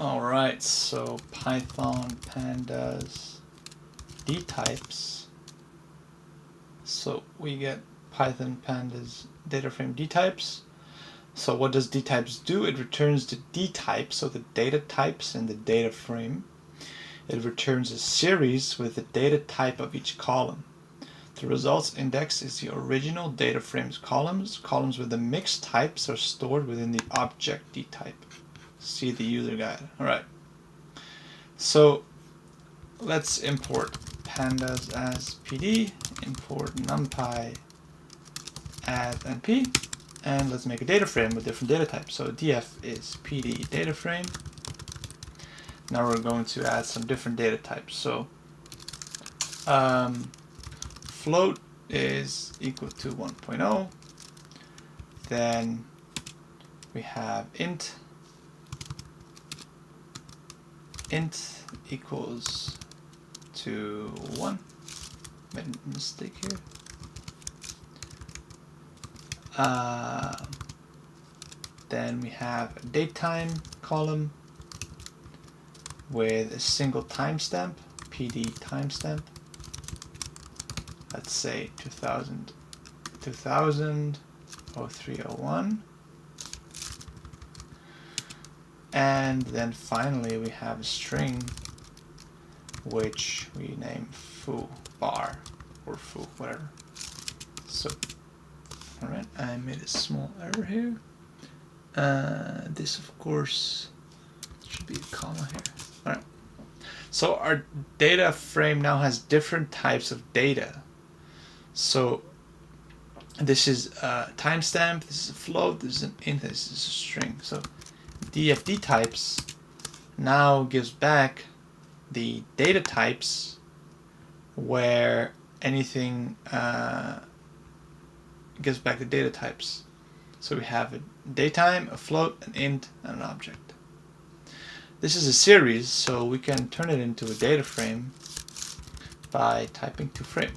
Alright, so Python pandas.Dtypes. So we get Python pandas.Dataframe.dtypes. So what does dtypes do? It returns the dtype, so the data types in the data frame. It returns a series with the data type of each column. The results index is the original data frame's columns. Columns with the mixed types are stored within the object dtype. See the user guide. Alright. So let's import pandas as PD, import numpy add np, and let's make a data frame with different data types. So df is PD data frame. Now we're going to add some different data types. So float is equal to 1.0. Then we have int equals to 1. Made a mistake here. Then we have a datetime column with a single timestamp, PD timestamp. Let's say 2000, 0301. And then finally we have a string which we name foo bar or foo, whatever. So, alright, I made a small error here. This of course should be a comma here. Alright. So our data frame now has different types of data. So this is a timestamp, this is a float, this is an int, this is a string. So df types now gives back the data types where anything gives back the data types. So we have a datetime, a float, an int, and an object. This is a series, so we can turn it into a data frame by typing to frame.